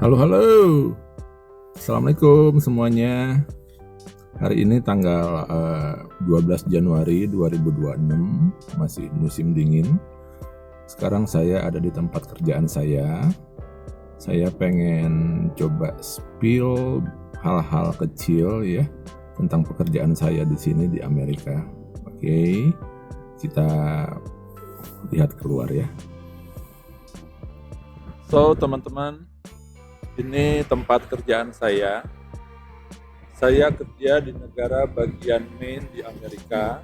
Halo, halo. Assalamualaikum semuanya. Hari ini tanggal 12 Januari 2026, masih musim dingin. Sekarang saya ada di tempat kerjaan saya. Saya pengen coba spill hal-hal kecil ya tentang pekerjaan saya di sini di Amerika. Oke, kita lihat keluar ya. So, teman-teman, ini tempat kerjaan saya. Saya kerja di negara bagian Maine di Amerika.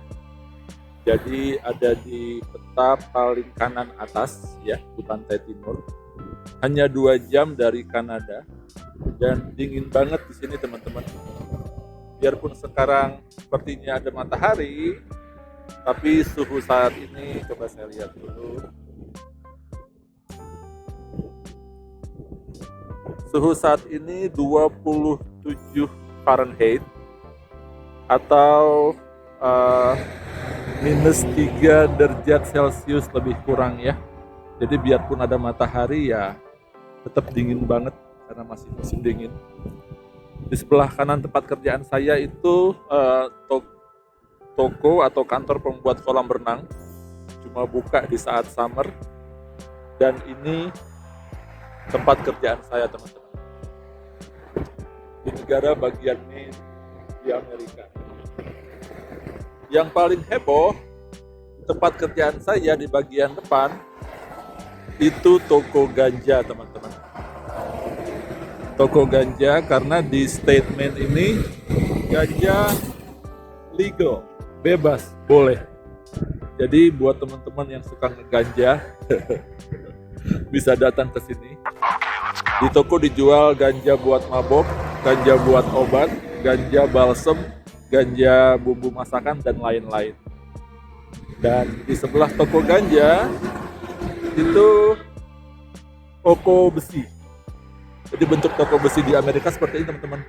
Jadi ada di peta paling kanan atas ya, di pantai timur. Hanya 2 jam dari Kanada dan dingin banget di sini, teman-teman. Biarpun sekarang sepertinya ada matahari, tapi suhu saat ini coba saya lihat dulu. Suhu saat ini 27 Fahrenheit atau minus 3 derajat Celcius lebih kurang ya. Jadi biarpun ada matahari ya tetap dingin banget karena masih musim dingin. Di sebelah kanan tempat kerjaan saya itu toko atau kantor pembuat kolam renang, cuma buka di saat summer. Dan ini tempat kerjaan saya, teman-teman, di negara bagian Maine di Amerika. Yang paling heboh, tempat kerjaan saya di bagian depan itu toko ganja, teman-teman. Toko ganja karena di statement ini ganja legal, bebas, boleh. Jadi buat teman-teman yang suka ngeganja bisa datang ke sini. Di toko dijual ganja buat mabok, ganja buat obat, ganja balsem, ganja bumbu masakan, dan lain-lain. Dan di sebelah toko ganja itu toko besi. Jadi bentuk toko besi di Amerika seperti ini, teman-teman.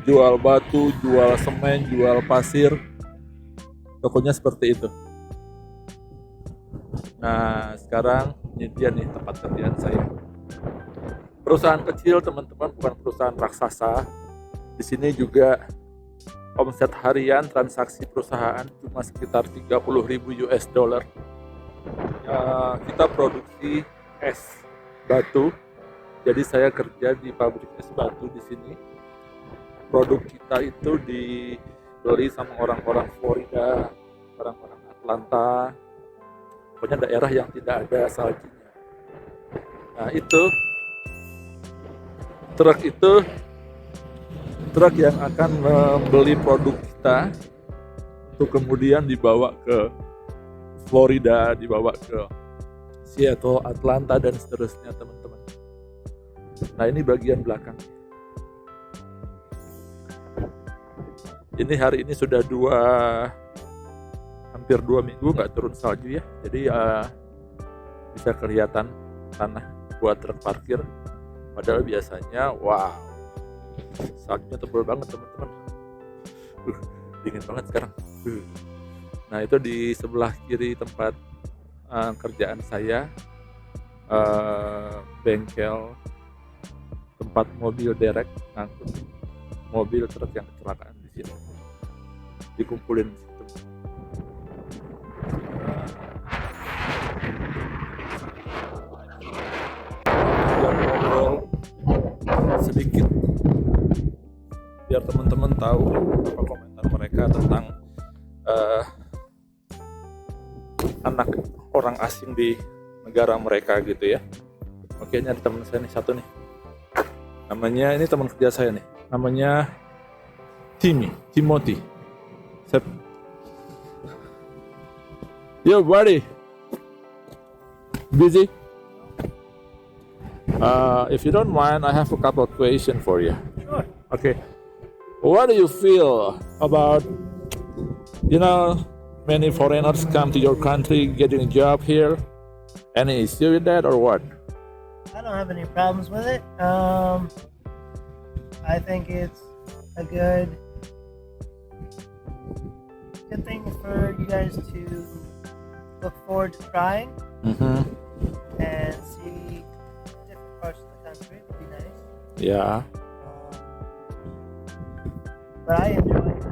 Jual batu, jual semen, jual pasir. Tokonya seperti itu. Nah, sekarang ini dia nih tempat kerjaan saya. Perusahaan kecil, teman-teman, bukan perusahaan raksasa. Di sini juga omset harian transaksi perusahaan cuma sekitar 30.000 US dollar. Kita produksi es batu. Jadi saya kerja di pabrik es batu di sini. Produk kita itu dibeli sama orang-orang Florida, orang-orang Atlanta, pokoknya daerah yang tidak ada saljunya. Nah, itu truk yang akan membeli produk kita untuk kemudian dibawa ke Florida, dibawa ke Seattle, Atlanta, dan seterusnya, teman-teman. Nah, ini bagian belakang. Ini hari ini sudah hampir 2 minggu nggak turun salju ya. Jadi bisa kelihatan tanah buat truk parkir. Padahal biasanya, wow, saljunya tebal banget, teman-teman. Dingin banget sekarang. Nah, itu di sebelah kiri tempat kerjaan saya, bengkel tempat mobil derek ngangkut mobil truk yang kecelakaan di sini. Dikumpulin di situ. Yang ngobrol sedikit biar teman-teman tahu apa komentar mereka tentang anak orang asing di negara mereka gitu ya. Oke, ini ada teman saya nih satu nih. Namanya, ini teman kerja saya nih. Namanya Timothy. Yo, buddy. Busy? If you don't mind, I have a couple of questions for you. Sure. Okay. What do you feel about, many foreigners come to your country getting a job here? Any issue with that or what? I don't have any problems with it. I think it's a good thing for you guys to look forward to trying Mm-hmm. and see different parts of the country. It'd be nice. Yeah. But I enjoy it.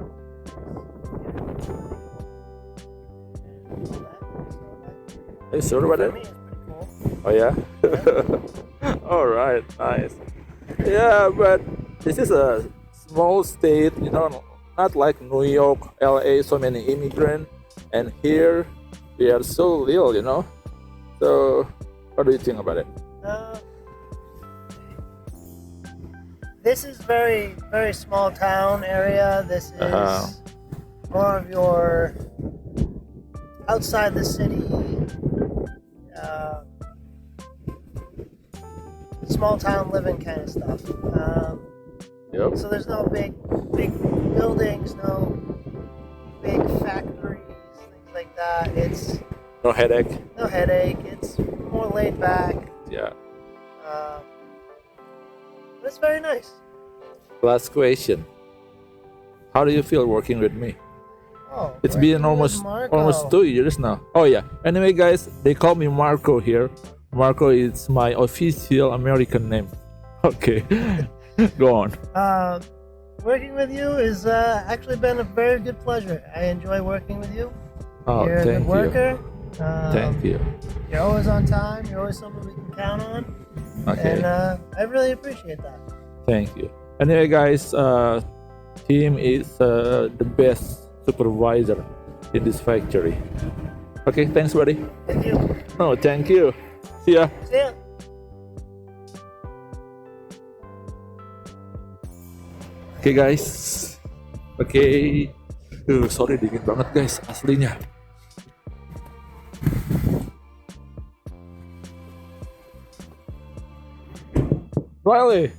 Are you sure about For it? me, it's pretty cool. Oh yeah. All right, nice. Yeah, but this is a small state, you know, not like New York, LA, so many immigrants, and here we are so little, you know. So, what do you think about it? Uh, this is very small town area. This is Uh-huh. more of your outside the city, small town living kind of stuff. Yep. So there's no big buildings, no big factories, things like that. It's No headache. no headache. It's more laid back. Yeah. But it's very nice. Last question. How do you feel working with me? Oh, It's working been with Marco. almost 2 years now. Oh yeah. Anyway, guys, they call me Marco here. Marco is my official American name. Okay, go on. Working with you has actually been a very good pleasure. I enjoy working with you. Oh, You're a thank good you. worker. Thank you. You're always on time. You're always someone we can count on. Okay, And I really appreciate that. thank you. Anyway, guys, Tim is the best supervisor in this factory. Okay, thanks, buddy. Thank you. Oh, thank you. See ya. See ya. Oke guys, oke. Sorry dingin banget guys, aslinya. Riley,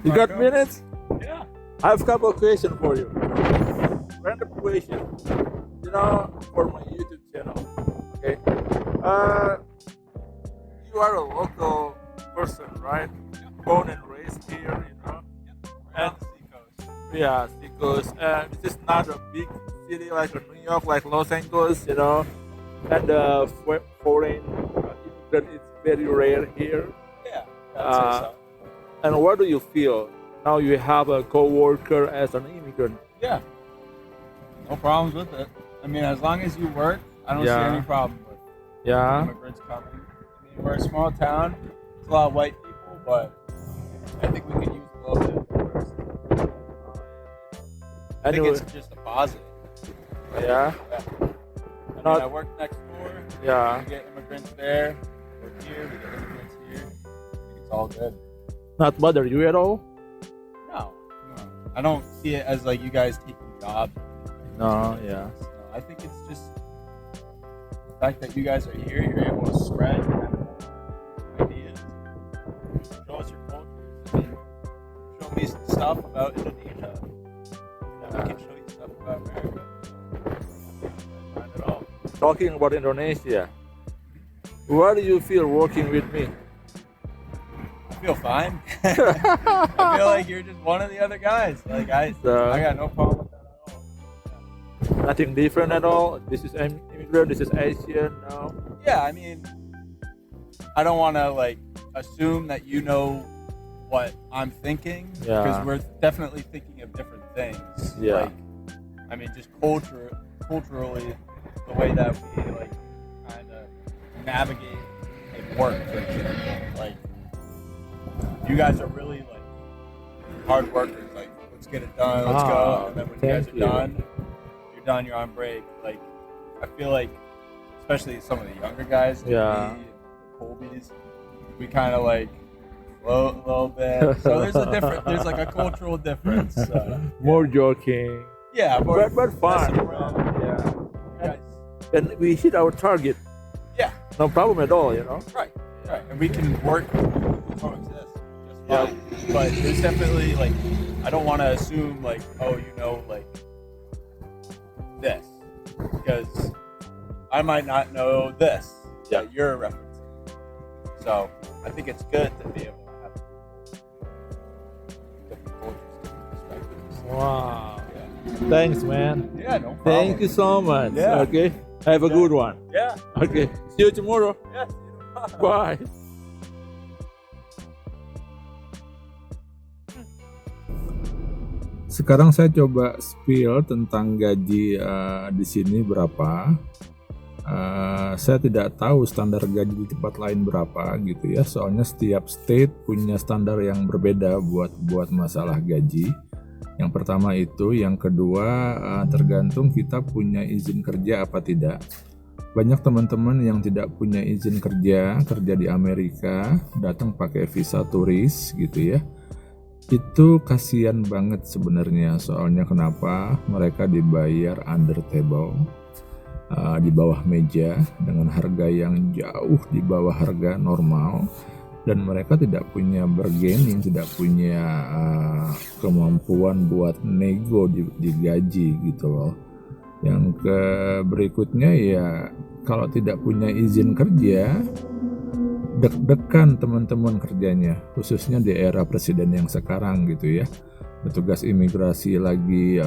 you got Marco? minutes? Yeah. I have a couple of questions for you. Random question. You know, for my YouTube channel. Okay. You are a local person, right? Born and raised here, you know. And yeah, because this is not a big city like New York, like Los Angeles, you know. And foreign immigrant is very rare here. Yeah. Uh, And what do you feel now you have a co-worker as an immigrant? Yeah. No problems with it. I mean, as long as you work, I don't see Yeah. any problem with Yeah. immigrants coming. I mean, we're a small town. It's a lot of white people, but I think we could use a little bit of diversity. I think Anyway, it's just a positive. yeah. I mean, Not- I work next door. Yeah. We get immigrants there. Work here. We get immigrants here. I think it's all good. Not bother you at all? No. I don't see it as like you guys taking jobs. No, yeah. So I think it's just the fact that you guys are here, you're able to spread ideas, show us your cultures. I mean, show me some stuff about Indonesia. And I can show you stuff about America. Not at all. Talking about Indonesia, what do you feel working with me? I feel fine. I feel like you're just one of the other guys. Like I got no problem with that at all. Nothing different at all. This is immigrant. This is Asian. No. Yeah, I mean, I don't want to like assume that you know what I'm thinking Yeah. because we're definitely thinking of different things. Yeah. Like, I mean, just culturally, the way that we like kind of navigate like work, for example. Like, you guys are really like hard workers. Like, let's get it done. Let's go. And then when you guys thank are you. done, you're done. You're on break. Like, I feel like, especially some of the younger guys, like Yeah. me and the Colbys, we kind of like float a little bit. So there's like a cultural difference. More joking. Yeah, But fun. messing around. Yeah. Guys, And we hit our target. yeah. No problem at all, you know. Right. And we can work coexist just fine. But there's definitely like I don't want to assume like, oh, you know, like this. Because I might not know this that you're referencing. So I think it's good to be able to have different cultures, different perspectives. Wow. Yeah. Thanks, man. Yeah, no problem. Thank you so much. Yeah. Okay. Have a good one. Yeah. Okay. See you tomorrow. Yes. Bye. Sekarang saya coba spill tentang gaji di sini berapa. Saya tidak tahu standar gaji di tempat lain berapa gitu ya, soalnya setiap state punya standar yang berbeda buat masalah gaji. Yang pertama itu, yang kedua tergantung kita punya izin kerja apa tidak. Banyak teman-teman yang tidak punya izin kerja di Amerika, datang pakai visa turis gitu ya. Itu kasihan banget sebenarnya, soalnya kenapa? Mereka dibayar under table, di bawah meja dengan harga yang jauh di bawah harga normal, dan mereka tidak punya bargaining, tidak punya kemampuan buat nego di gaji gitu loh. Yang berikutnya ya, kalau tidak punya izin kerja, deg-degan teman-teman kerjanya, khususnya di era presiden yang sekarang gitu ya. Petugas imigrasi lagi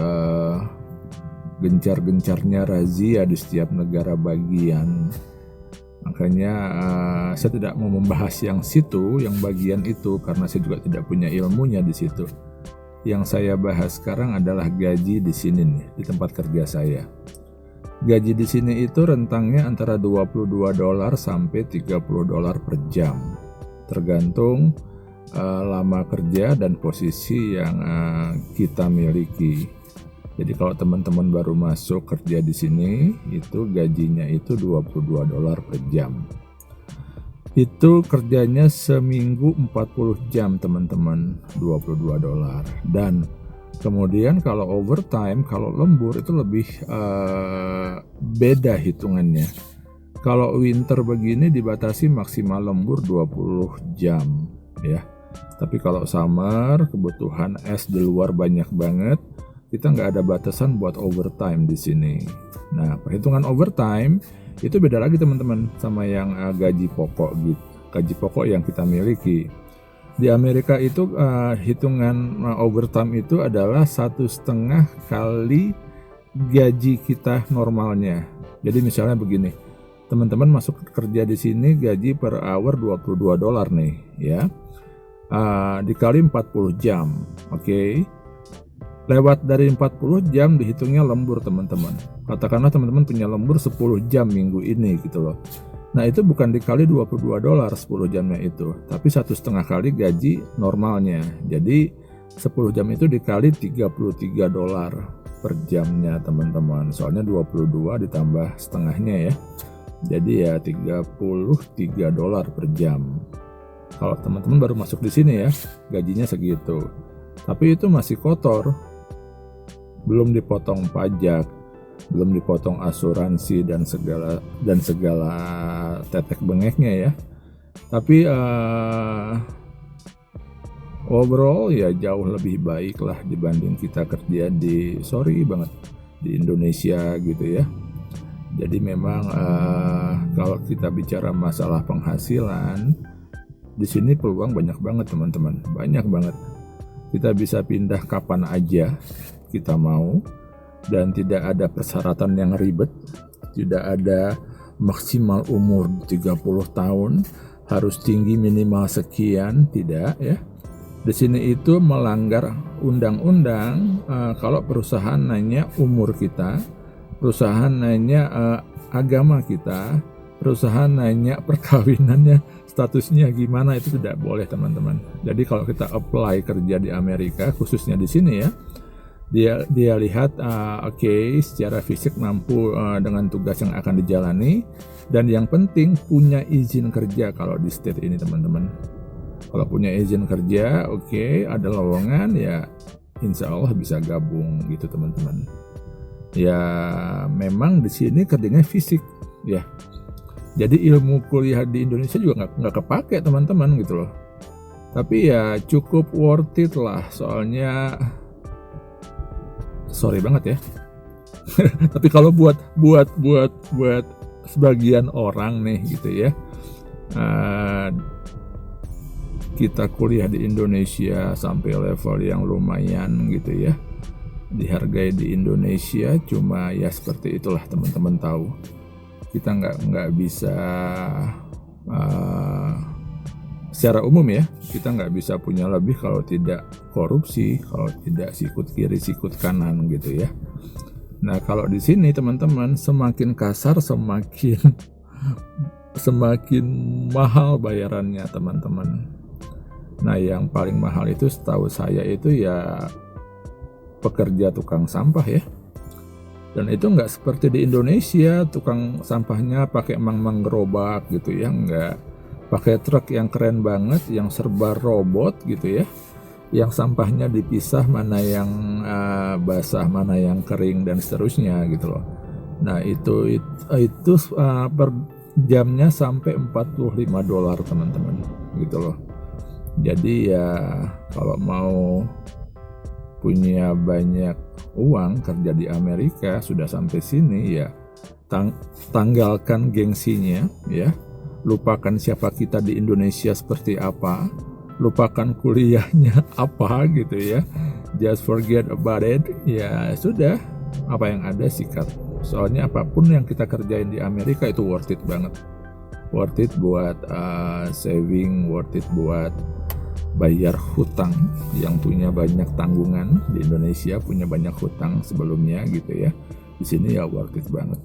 gencar-gencarnya razia di setiap negara bagian. Makanya saya tidak mau membahas yang bagian itu, karena saya juga tidak punya ilmunya di situ. Yang saya bahas sekarang adalah gaji di sini nih, di tempat kerja saya. Gaji di sini itu rentangnya antara $22 sampai $30 per jam, tergantung lama kerja dan posisi yang kita miliki. Jadi kalau teman-teman baru masuk kerja di sini, itu gajinya itu $22 per jam. Itu kerjanya seminggu 40 jam teman-teman, $22. Dan kemudian kalau overtime, kalau lembur itu lebih beda hitungannya. Kalau winter begini dibatasi maksimal lembur 20 jam ya. Tapi kalau summer, kebutuhan es di luar banyak banget, kita nggak ada batasan buat overtime di sini. Nah, perhitungan overtime itu beda lagi teman-teman sama yang gaji pokok gitu, gaji pokok yang kita miliki. Di Amerika itu hitungan overtime itu adalah 1,5 kali gaji kita normalnya. Jadi misalnya begini, teman-teman masuk kerja di sini gaji per hour $22 nih ya, dikali 40 jam, oke? Lewat dari 40 jam dihitungnya lembur teman-teman. Katakanlah teman-teman punya lembur 10 jam minggu ini gitu loh. Nah itu bukan dikali $22 10 jamnya itu, tapi 1,5 kali gaji normalnya. Jadi 10 jam itu dikali $33 per jamnya teman-teman. Soalnya 22 ditambah setengahnya ya. Jadi ya $33 per jam. Kalau teman-teman baru masuk di sini ya, gajinya segitu. Tapi itu masih kotor. Belum dipotong pajak, belum dipotong asuransi dan segala tetek bengeknya ya. Tapi overall ya jauh lebih baik lah dibanding kita kerja di Indonesia gitu ya. Jadi memang kalau kita bicara masalah penghasilan, di sini peluang banyak banget teman-teman, banyak banget. Kita bisa pindah kapan aja kita mau, dan tidak ada persyaratan yang ribet, tidak ada maksimal umur 30 tahun, harus tinggi minimal sekian, tidak ya. Di sini itu melanggar undang-undang kalau perusahaan nanya umur kita, perusahaan nanya agama kita, perusahaan nanya perkawinannya, statusnya gimana, itu tidak boleh teman-teman. Jadi kalau kita apply kerja di Amerika, khususnya di sini ya, dia lihat secara fisik mampu dengan tugas yang akan dijalani, dan yang penting punya izin kerja kalau di state ini teman-teman. Kalau punya izin kerja, ada lowongan ya, insya Allah bisa gabung gitu teman-teman. Ya memang di sini kerjanya fisik ya. Jadi ilmu kuliah di Indonesia juga nggak kepake teman-teman gitu loh. Tapi ya cukup worth it lah, soalnya sorry banget ya. Tapi kalau buat sebagian orang nih gitu ya, kita kuliah di Indonesia sampai level yang lumayan gitu ya, dihargai di Indonesia, cuma ya seperti itulah teman-teman tahu. Kita nggak bisa secara umum ya, kita nggak bisa punya lebih kalau tidak korupsi, kalau tidak sikut kiri sikut kanan gitu ya. Nah kalau di sini teman-teman, semakin kasar semakin mahal bayarannya teman-teman. Nah yang paling mahal itu setahu saya itu ya pekerja tukang sampah ya. Dan itu nggak seperti di Indonesia, tukang sampahnya pakai mang-mang gerobak gitu ya, nggak pakai truk yang keren banget, yang serba robot gitu ya, yang sampahnya dipisah mana yang basah, mana yang kering dan seterusnya gitu loh. Nah itu per jamnya sampai $45 teman-teman gitu loh. Jadi ya kalau mau punya banyak uang kerja di Amerika sudah sampai sini ya tanggalkan gengsinya ya, lupakan siapa kita di Indonesia seperti apa, lupakan kuliahnya apa gitu ya, just forget about it ya sudah, apa yang ada sikat. Soalnya apapun yang kita kerjain di Amerika itu worth it banget, worth it buat saving, worth it buat bayar hutang yang punya banyak tanggungan. Di Indonesia punya banyak hutang sebelumnya gitu ya, di sini ya worth it banget.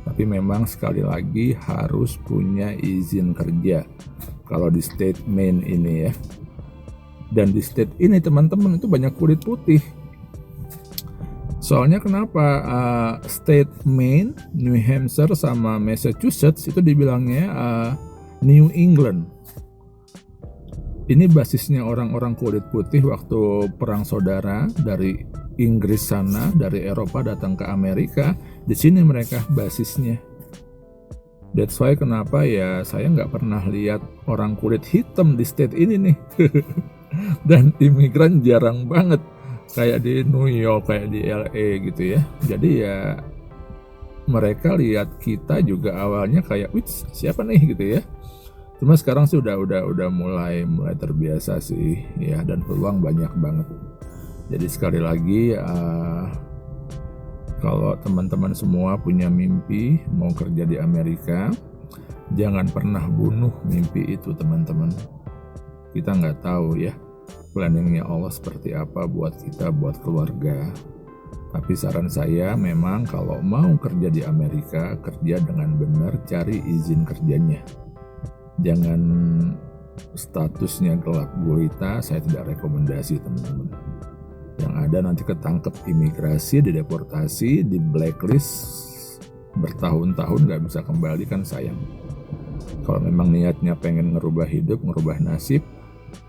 Tapi memang sekali lagi harus punya izin kerja kalau di state Maine ini ya. Dan di state ini teman-teman itu banyak kulit putih. Soalnya kenapa state Maine, New Hampshire sama Massachusetts itu dibilangnya New England. Ini basisnya orang-orang kulit putih waktu perang saudara dari Inggris sana, dari Eropa datang ke Amerika. Di sini mereka basisnya. That's why kenapa ya saya nggak pernah lihat orang kulit hitam di state ini nih. Dan imigran jarang banget, kayak di New York, kayak di LA gitu ya. Jadi ya mereka lihat kita juga awalnya kayak, wih siapa nih gitu ya. Cuma sekarang sih udah mulai terbiasa sih ya, dan peluang banyak banget. Jadi sekali lagi kalau teman-teman semua punya mimpi mau kerja di Amerika, jangan pernah bunuh mimpi itu teman-teman. Kita nggak tahu ya planningnya Allah seperti apa buat kita, buat keluarga. Tapi saran saya memang kalau mau kerja di Amerika, kerja dengan benar, cari izin kerjanya. Jangan statusnya gelap gulita, saya tidak rekomendasi teman-teman. Yang ada nanti ketangkep imigrasi, dideportasi, di blacklist bertahun-tahun nggak bisa kembali, kan sayang. Kalau memang niatnya pengen ngerubah hidup, ngerubah nasib,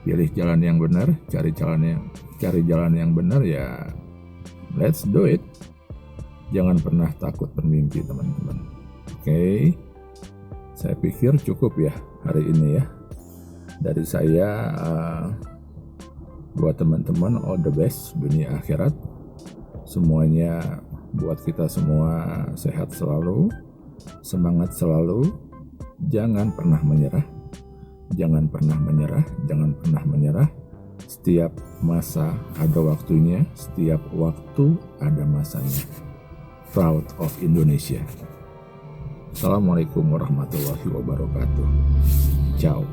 pilih jalan yang benar, cari jalan yang benar ya, let's do it. Jangan pernah takut bermimpi teman-teman. Oke. Saya pikir cukup ya hari ini ya dari saya. Buat teman-teman all the best dunia akhirat semuanya, buat kita semua sehat selalu, semangat selalu, jangan pernah menyerah, jangan pernah menyerah, jangan pernah menyerah. Setiap masa ada waktunya, setiap waktu ada masanya. Proud of Indonesia. Assalamualaikum warahmatullahi wabarakatuh. Ciao.